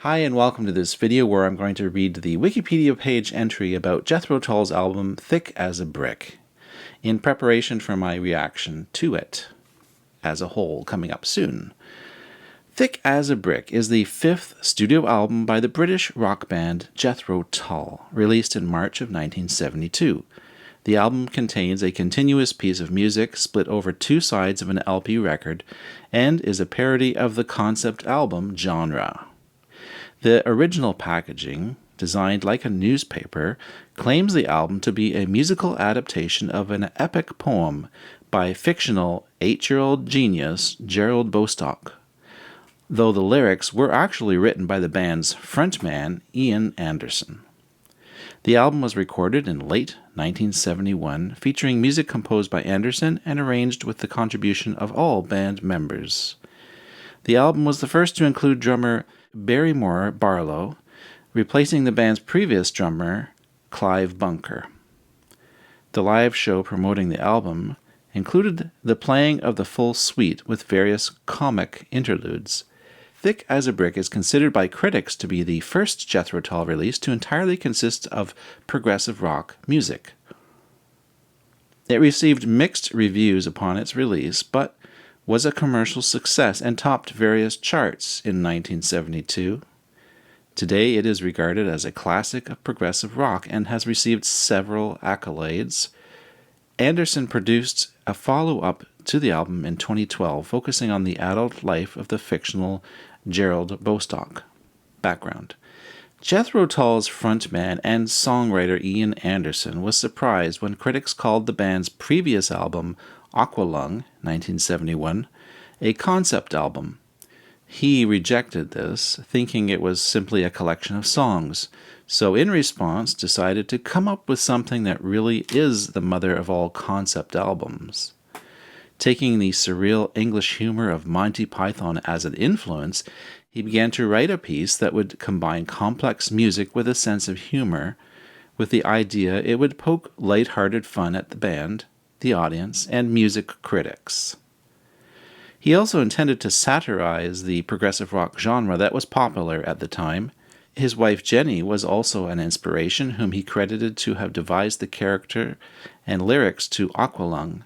Hi and welcome to this video where I'm going to read the Wikipedia page entry about Jethro Tull's album Thick as a Brick, in preparation for my reaction to it as a whole coming up soon. Thick as a Brick is the fifth studio album by the British rock band Jethro Tull, released in March of 1972. The album contains a continuous piece of music split over two sides of an LP record and is a parody of the concept album genre. The original packaging, designed like a newspaper, claims the album to be a musical adaptation of an epic poem by fictional 8-year-old genius Gerald Bostock, though the lyrics were actually written by the band's frontman Ian Anderson. The album was recorded in late 1971, featuring music composed by Anderson and arranged with the contribution of all band members. The album was the first to include drummer Barrymore Barlow, replacing the band's previous drummer, Clive Bunker. The live show promoting the album included the playing of the full suite with various comic interludes. Thick as a Brick is considered by critics to be the first Jethro Tull release to entirely consist of progressive rock music. It received mixed reviews upon its release, but was a commercial success and topped various charts in 1972. Today it is regarded as a classic of progressive rock and has received several accolades. Anderson produced a follow-up to the album in 2012, focusing on the adult life of the fictional Gerald Bostock. Background: Jethro Tull's frontman and songwriter Ian Anderson was surprised when critics called the band's previous album, Aqualung, 1971, a concept album. He rejected this, thinking it was simply a collection of songs, so in response decided to come up with something that really is the mother of all concept albums. Taking the surreal English humor of Monty Python as an influence, he began to write a piece that would combine complex music with a sense of humor, with the idea it would poke light-hearted fun at the band, the audience, and music critics. He also intended to satirize the progressive rock genre that was popular at the time. His wife Jenny was also an inspiration, whom he credited to have devised the character and lyrics to Aqualung.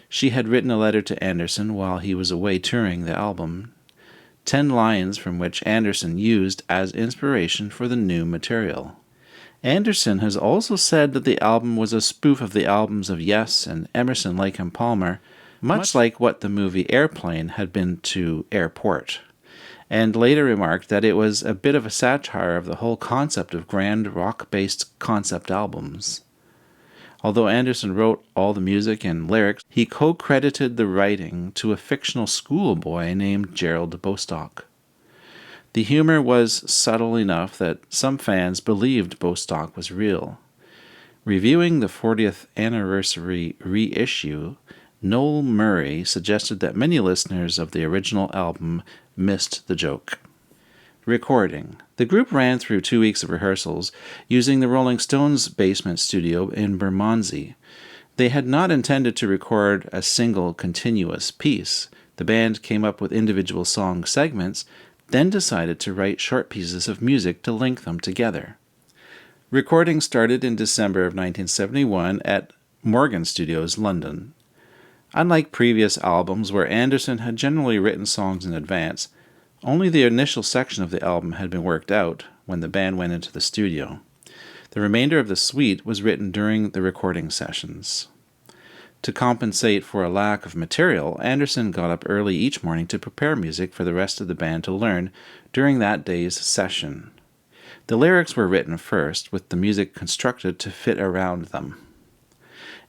She had written a letter to Anderson while he was away touring the album, 10 lines from which Anderson used as inspiration for the new material. Anderson has also said that the album was a spoof of the albums of Yes and Emerson, Lake and Palmer, much like what the movie Airplane had been to Airport, and later remarked that it was a bit of a satire of the whole concept of grand rock-based concept albums. Although Anderson wrote all the music and lyrics, he co-credited the writing to a fictional schoolboy named Gerald Bostock. The humor was subtle enough that some fans believed Bostock was real. Reviewing the 40th anniversary reissue, Noel Murray suggested that many listeners of the original album missed the joke. Recording. The group ran through 2 weeks of rehearsals using the Rolling Stones' basement studio in Bermondsey. They had not intended to record a single continuous piece. The band came up with individual song segments, then decided to write short pieces of music to link them together. Recording started in December of 1971 at Morgan Studios, London. Unlike previous albums where Anderson had generally written songs in advance, only the initial section of the album had been worked out when the band went into the studio. The remainder of the suite was written during the recording sessions. To compensate for a lack of material, Anderson got up early each morning to prepare music for the rest of the band to learn during that day's session. The lyrics were written first, with the music constructed to fit around them.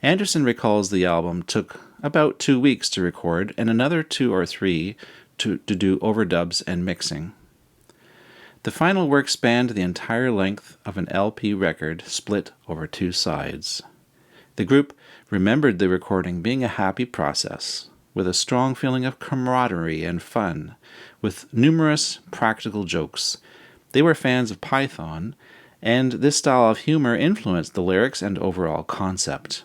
Anderson recalls the album took about 2 weeks to record and another 2 or 3 to do overdubs and mixing. The final work spanned the entire length of an LP record split over 2 sides. The group remembered the recording being a happy process, with a strong feeling of camaraderie and fun, with numerous practical jokes. They were fans of Python, and this style of humor influenced the lyrics and overall concept.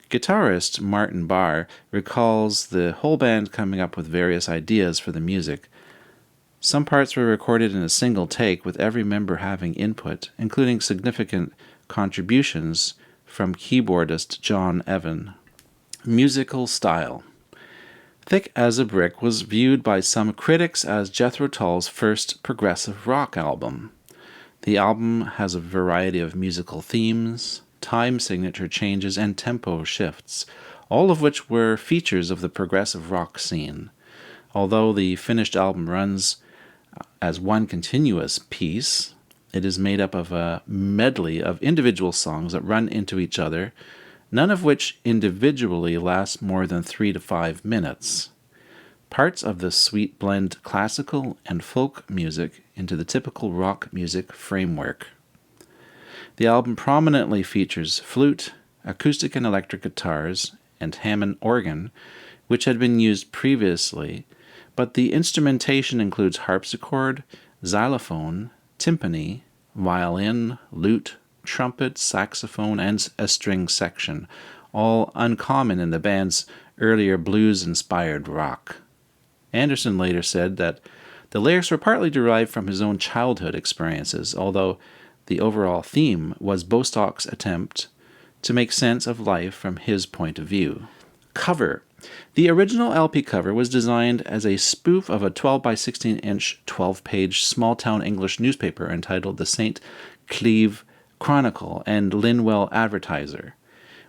Guitarist Martin Barr recalls the whole band coming up with various ideas for the music. Some parts were recorded in a single take, with every member having input, including significant contributions from keyboardist John Evan. Musical style. Thick as a Brick was viewed by some critics as Jethro Tull's first progressive rock album. The album has a variety of musical themes, time signature changes, and tempo shifts, all of which were features of the progressive rock scene. Although the finished album runs as one continuous piece, it is made up of a medley of individual songs that run into each other, none of which individually last more than 3 to 5 minutes. Parts of the suite blend classical and folk music into the typical rock music framework. The album prominently features flute, acoustic and electric guitars, and Hammond organ, which had been used previously, but the instrumentation includes harpsichord, xylophone, timpani, violin, lute, trumpet, saxophone, and a string section, all uncommon in the band's earlier blues-inspired rock. Anderson later said that the lyrics were partly derived from his own childhood experiences, although the overall theme was Bostock's attempt to make sense of life from his point of view. Cover. The original LP cover was designed as a spoof of a 12 by 16-inch 12-page small-town English newspaper entitled the St. Cleeve Chronicle and Linwell Advertiser,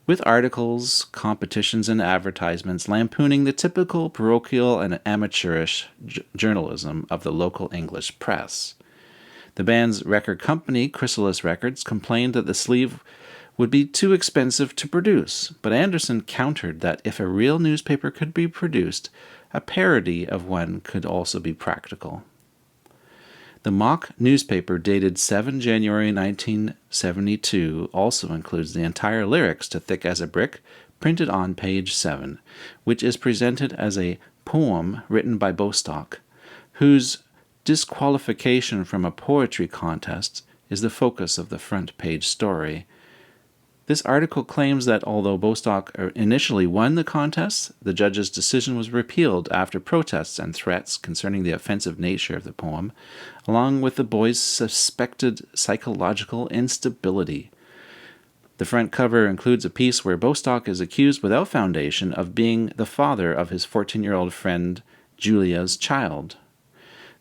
with articles, competitions, and advertisements lampooning the typical parochial and amateurish journalism of the local English press. The band's record company, Chrysalis Records, complained that the sleeve would be too expensive to produce, but Anderson countered that if a real newspaper could be produced, a parody of one could also be practical. The mock newspaper dated 7 January 1972 also includes the entire lyrics to Thick as a Brick, printed on page 7, which is presented as a poem written by Bostock, whose disqualification from a poetry contest is the focus of the front page story. This article claims that although Bostock initially won the contest, the judge's decision was repealed after protests and threats concerning the offensive nature of the poem, along with the boy's suspected psychological instability. The front cover includes a piece where Bostock is accused without foundation of being the father of his 14-year-old friend Julia's child.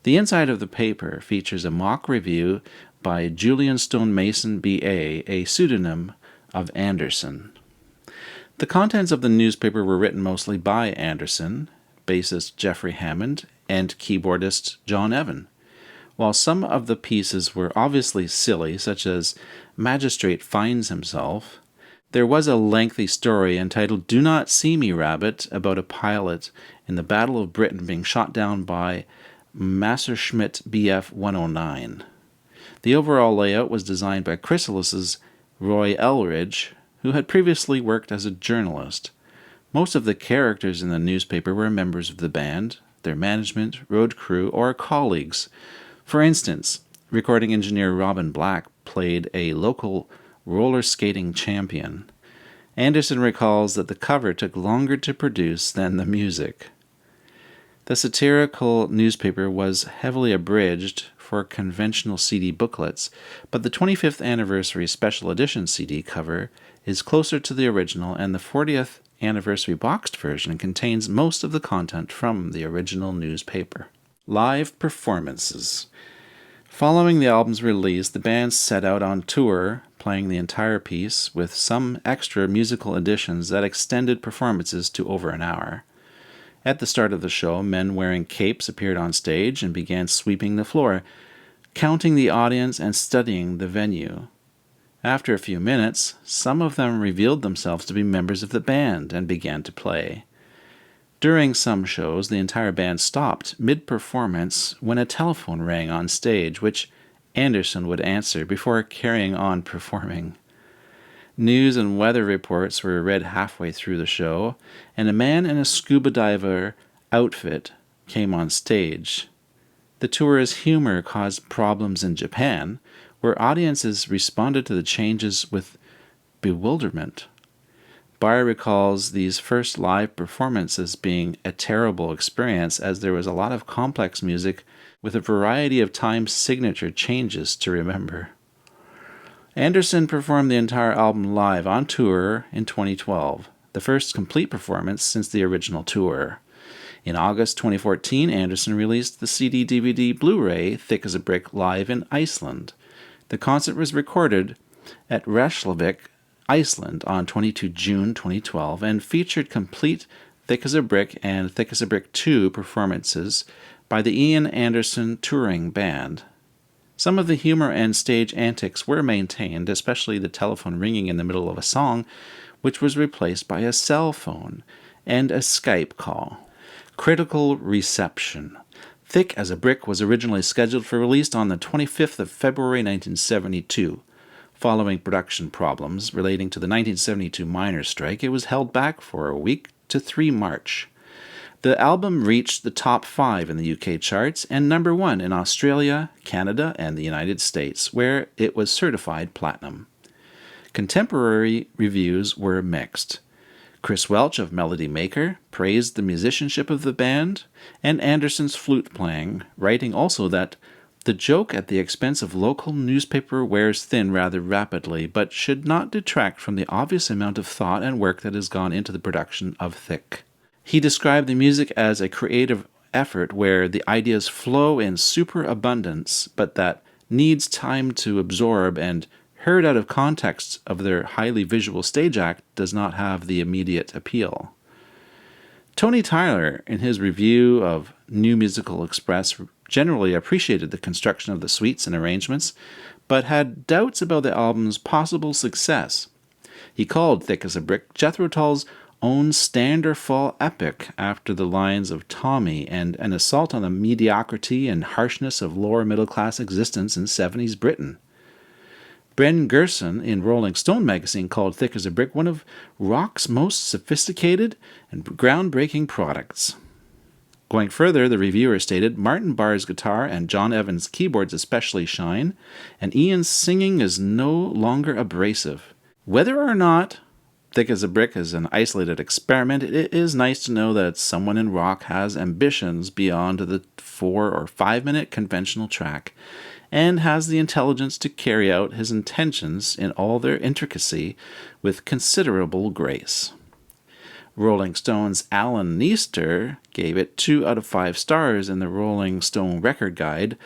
The inside of the paper features a mock review by Julian Stone Mason B.A., a pseudonym of Anderson. The contents of the newspaper were written mostly by Anderson, bassist Jeffrey Hammond, and keyboardist John Evan. While some of the pieces were obviously silly, such as Magistrate Finds Himself, there was a lengthy story entitled Do Not See Me, Rabbit, about a pilot in the Battle of Britain being shot down by Messerschmitt Bf 109. The overall layout was designed by Chrysalis's Roy Elridge, who had previously worked as a journalist. Most of the characters in the newspaper were members of the band, their management, road crew, or colleagues. For instance, recording engineer Robin Black played a local roller skating champion. Anderson recalls that the cover took longer to produce than the music. The satirical newspaper was heavily abridged for conventional CD booklets, but the 25th anniversary special edition CD cover is closer to the original, and the 40th anniversary boxed version contains most of the content from the original newspaper. Live performances. Following the album's release, the band set out on tour, playing the entire piece, with some extra musical additions that extended performances to over an hour. At the start of the show, men wearing capes appeared on stage and began sweeping the floor, counting the audience and studying the venue. After a few minutes, some of them revealed themselves to be members of the band and began to play. During some shows, the entire band stopped mid-performance when a telephone rang on stage, which Anderson would answer before carrying on performing. News and weather reports were read halfway through the show, and a man in a scuba diver outfit came on stage. The tour's humor caused problems in Japan, where audiences responded to the changes with bewilderment. Barr recalls these first live performances being a terrible experience, as there was a lot of complex music with a variety of time signature changes to remember. Anderson performed the entire album live on tour in 2012, the first complete performance since the original tour. In August 2014, Anderson released the CD, DVD, Blu-ray Thick as a Brick live in Iceland. The concert was recorded at Reykjavik, Iceland on 22 June 2012 and featured complete Thick as a Brick and Thick as a Brick 2 performances by the Ian Anderson Touring Band. Some of the humor and stage antics were maintained, especially the telephone ringing in the middle of a song, which was replaced by a cell phone and a Skype call. Critical reception. Thick as a Brick was originally scheduled for release on the 25th of February 1972. Following production problems relating to the 1972 miners' strike, it was held back for a week to 3 March. The album reached the top 5 in the UK charts and number 1 in Australia, Canada, and the United States, where it was certified platinum. Contemporary reviews were mixed. Chris Welch of Melody Maker praised the musicianship of the band and Anderson's flute playing, writing also that the joke at the expense of local newspaper wears thin rather rapidly, but should not detract from the obvious amount of thought and work that has gone into the production of Thick. He described the music as a creative effort where the ideas flow in superabundance, but that needs time to absorb and heard out of context of their highly visual stage act does not have the immediate appeal. Tony Tyler, in his review of New Musical Express, generally appreciated the construction of the suites and arrangements, but had doubts about the album's possible success. He called Thick as a Brick Jethro Tull's own stand or fall epic after the lines of Tommy and an assault on the mediocrity and harshness of lower middle class existence in 70s Britain. Ben Gerson in Rolling Stone magazine called Thick as a Brick one of rock's most sophisticated and groundbreaking products. Going further, the reviewer stated, Martin Barr's guitar and John Evans' keyboards especially shine, and Ian's singing is no longer abrasive. Whether or not Thick as a Brick is an isolated experiment, it is nice to know that someone in rock has ambitions beyond the 4 or 5 minute conventional track, and has the intelligence to carry out his intentions in all their intricacy with considerable grace. Rolling Stone's Alan Neester gave it 2 out of 5 stars in the Rolling Stone Record Guide,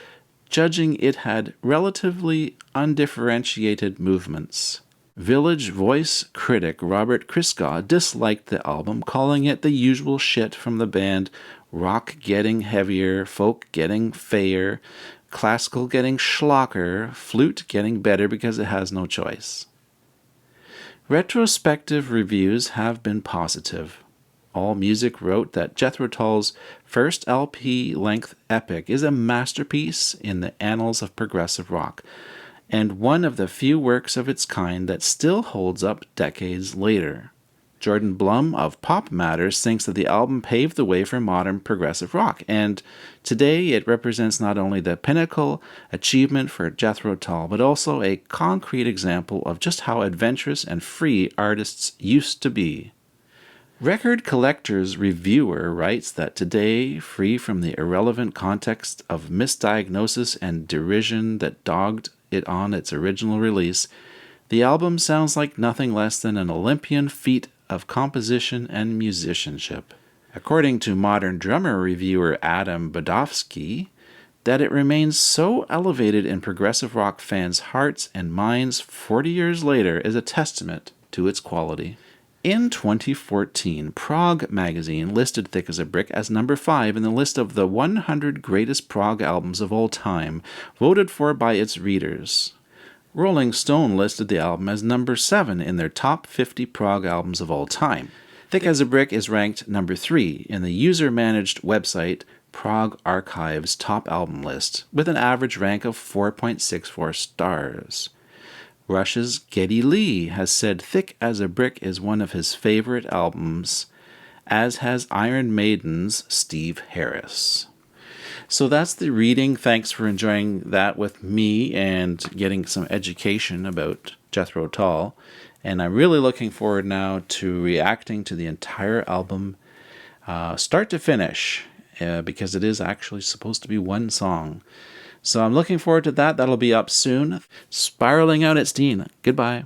judging it had relatively undifferentiated movements. Village Voice critic Robert Christgau disliked the album, calling it the usual shit from the band, rock getting heavier, folk getting fayer, classical getting schlocker, flute getting better because it has no choice. Retrospective reviews have been positive. AllMusic wrote that Jethro Tull's first LP-length epic is a masterpiece in the annals of progressive rock, and one of the few works of its kind that still holds up decades later. Jordan Blum of Pop Matters thinks that the album paved the way for modern progressive rock, and today it represents not only the pinnacle achievement for Jethro Tull, but also a concrete example of just how adventurous and free artists used to be. Record Collector's reviewer writes that today, free from the irrelevant context of misdiagnosis and derision that dogged it on its original release, the album sounds like nothing less than an Olympian feat of composition and musicianship. According to modern drummer reviewer Adam Badofsky, that it remains so elevated in progressive rock fans' hearts and minds 40 years later is a testament to its quality. In 2014, Prog magazine listed Thick as a Brick as number 5 in the list of the 100 greatest prog albums of all time, voted for by its readers. Rolling Stone listed the album as number 7 in their top 50 prog albums of all time. Thick as a Brick is ranked number 3 in the user-managed website Prog Archive's top album list, with an average rank of 4.64 stars. Rush's Geddy Lee has said Thick as a Brick is one of his favorite albums, as has Iron Maiden's Steve Harris. So that's the reading. Thanks for enjoying that with me and getting some education about Jethro Tull. And I'm really looking forward now to reacting to the entire album, start to finish. because it is actually supposed to be one song. So I'm looking forward to that. That'll be up soon. Spiraling Out, it's Dean. Goodbye.